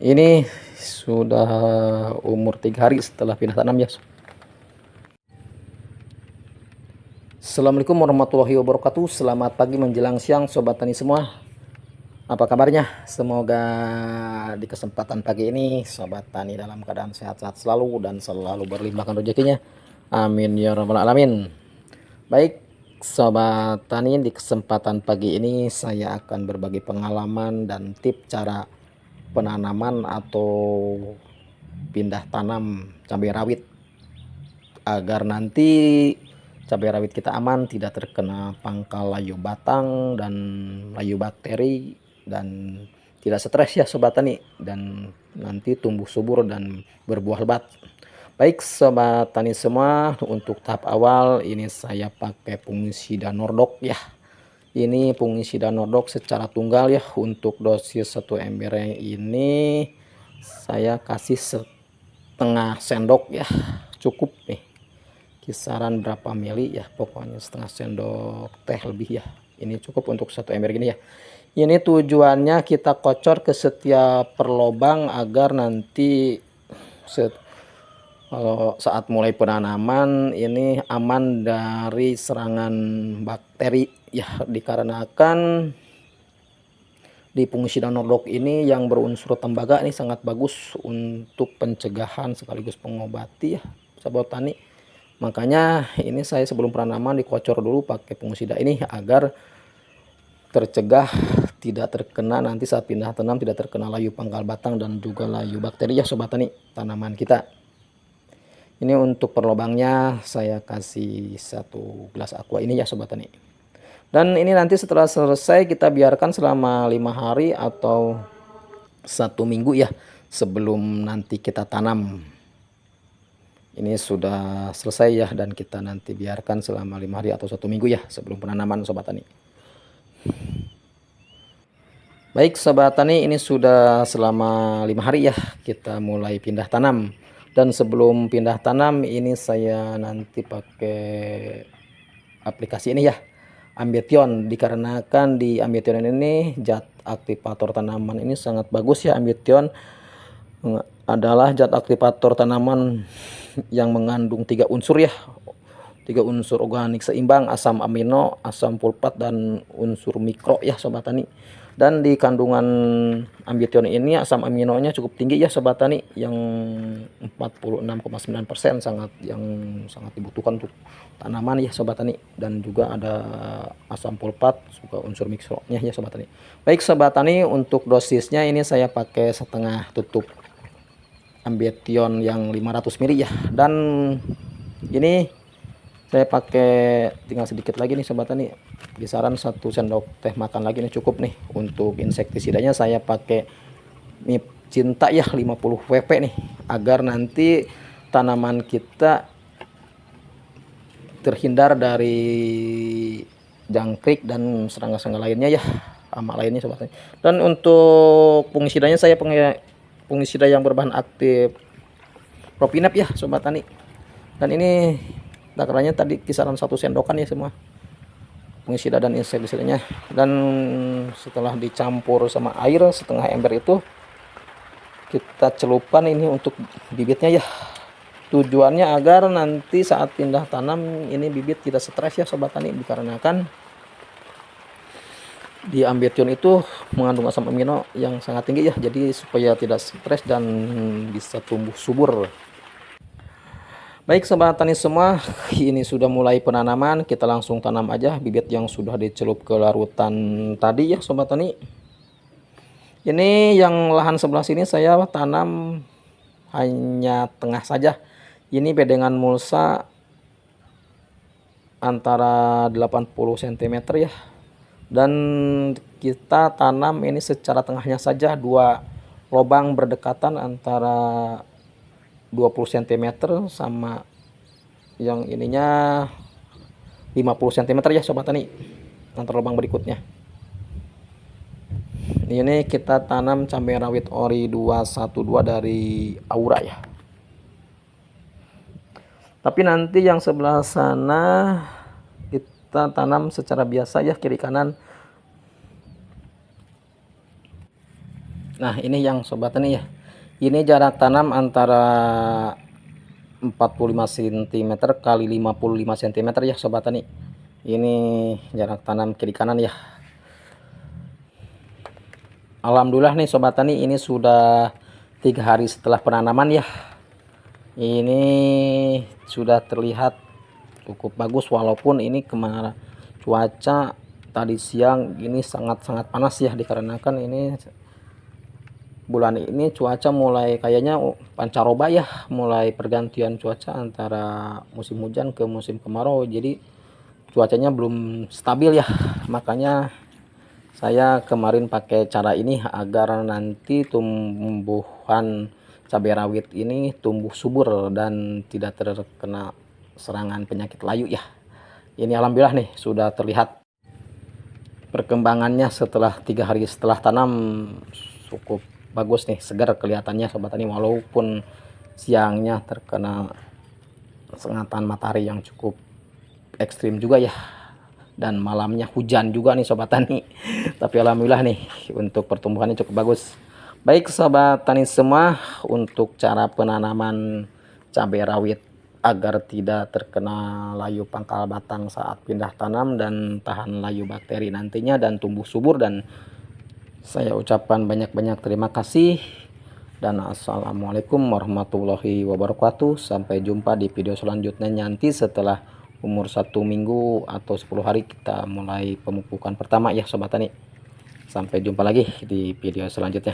Ini sudah umur 3 hari setelah pindah tanam ya. Assalamualaikum warahmatullahi wabarakatuh. Selamat pagi menjelang siang sobat tani semua. Apa kabarnya? Semoga di kesempatan pagi ini sobat tani dalam keadaan sehat-sehat selalu dan selalu berlimpahkan rezekinya. Amin ya rabbal alamin. Baik sobat tani, di kesempatan pagi ini saya akan berbagi pengalaman dan tips cara penanaman atau pindah tanam cabai rawit agar nanti cabai rawit kita aman, tidak terkena pangkal layu batang dan layu bakteri, dan tidak stres ya sobat tani, dan nanti tumbuh subur dan berbuah lebat. Baik sobat tani semua, untuk tahap awal ini saya pakai fungisida Nordok ya. Ini fungisida Nordok secara tunggal ya. Untuk dosis 1 embernya ini saya kasih setengah sendok ya, cukup nih. Kisaran berapa mili ya, pokoknya setengah sendok teh lebih ya. Ini cukup untuk 1 ember gini ya. Ini tujuannya kita kocor ke setiap perlobang agar nanti kalau saat mulai penanaman ini aman dari serangan bakteri ya, dikarenakan di fungisida Nordok ini yang berunsur tembaga ini sangat bagus untuk pencegahan sekaligus pengobati ya sahabat tani. Makanya ini saya sebelum penanaman dikocor dulu pakai fungisida ini agar tercegah tidak terkena nanti saat pindah tanam, tidak terkena layu pangkal batang dan juga layu bakteri ya sobat tani tanaman kita. Ini untuk perlobangnya saya kasih 1 gelas aqua ini ya sobat tani. Dan ini nanti setelah selesai kita biarkan selama 5 hari atau 1 minggu ya sebelum nanti kita tanam. Ini sudah selesai ya, dan kita nanti biarkan selama 5 hari atau 1 minggu ya sebelum penanaman sobat tani. Baik sobat tani, ini sudah selama 5 hari ya kita mulai pindah tanam. Dan sebelum pindah tanam ini saya nanti pakai aplikasi ini ya, Ambetion, dikarenakan di Ambetion ini zat aktivator tanaman ini sangat bagus ya. Ambetion adalah zat aktivator tanaman yang mengandung 3 unsur ya, 3 unsur organik seimbang, asam amino, asam fulfat, dan unsur mikro ya sobat tani. Dan di kandungan Ambetion ini asam aminonya cukup tinggi ya sobat tani, yang 46,9%, sangat dibutuhkan untuk tanaman ya sobat tani. Dan juga ada asam fulfat juga unsur mikronya ya sobat tani. Baik sobat tani, untuk dosisnya ini saya pakai setengah tutup Ambetion yang 500 ml ya. Dan ini saya pakai tinggal sedikit lagi nih sobat tani, kisaran 1 sendok teh makan lagi nih cukup nih. Untuk insektisidanya saya pakai MIP Cinta ya 50 WP nih, agar nanti tanaman kita terhindar dari jangkrik dan serangga-serangga lainnya ya, hama lainnya sobat tani. Dan untuk fungisidanya saya pakai fungisida yang berbahan aktif Propinep ya sobat tani. Dan ini takarannya tadi kisaran 1 sendokan ya semua fungisida dan insektisidanya. Dan setelah dicampur sama air setengah ember itu kita celupkan ini untuk bibitnya ya. Tujuannya agar nanti saat pindah tanam ini bibit tidak stres ya sobat tani, dikarenakan di Ambetion itu mengandung asam amino yang sangat tinggi ya, jadi supaya tidak stres dan bisa tumbuh subur. Baik sobat tani semua, ini sudah mulai penanaman, kita langsung tanam aja bibit yang sudah dicelup ke larutan tadi ya sobat tani. Ini yang lahan sebelah sini saya tanam hanya tengah saja. Ini bedengan mulsa antara 80 cm ya. Dan kita tanam ini secara tengahnya saja, 2 lubang berdekatan antara 20 cm sama yang ininya 50 cm ya sobat tani, antar lubang berikutnya. Ini kita tanam cabai rawit ori 212 dari Aura ya. Tapi nanti yang sebelah sana kita tanam secara biasa ya, kiri kanan. Nah ini yang sobat tani ya, ini jarak tanam antara 45 cm kali 55 cm ya sobat tani. Ini jarak tanam kiri kanan ya. Alhamdulillah nih sobat tani, ini sudah 3 hari setelah penanaman ya. Ini sudah terlihat cukup bagus, walaupun ini kemarin cuaca tadi siang ini sangat-sangat panas ya, dikarenakan ini bulan ini cuaca mulai kayaknya pancaroba ya, mulai pergantian cuaca antara musim hujan ke musim kemarau, jadi cuacanya belum stabil ya. Makanya saya kemarin pakai cara ini agar nanti tumbuhan cabai rawit ini tumbuh subur dan tidak terkena serangan penyakit layu ya. Ini alhamdulillah nih sudah terlihat perkembangannya setelah 3 hari setelah tanam, cukup bagus nih, segar kelihatannya sobat tani, walaupun siangnya terkena sengatan matahari yang cukup ekstrim juga ya, dan malamnya hujan juga nih sobat tani. Tapi alhamdulillah nih untuk pertumbuhannya cukup bagus. Baik sobat tani semua, untuk cara penanaman cabai rawit agar tidak terkena layu pangkal batang saat pindah tanam dan tahan layu bakteri nantinya dan tumbuh subur, dan saya ucapkan banyak-banyak terima kasih dan assalamualaikum warahmatullahi wabarakatuh. Sampai jumpa di video selanjutnya nanti setelah umur 1 minggu atau 10 hari kita mulai pemupukan pertama ya sobat tani. Sampai jumpa lagi di video selanjutnya.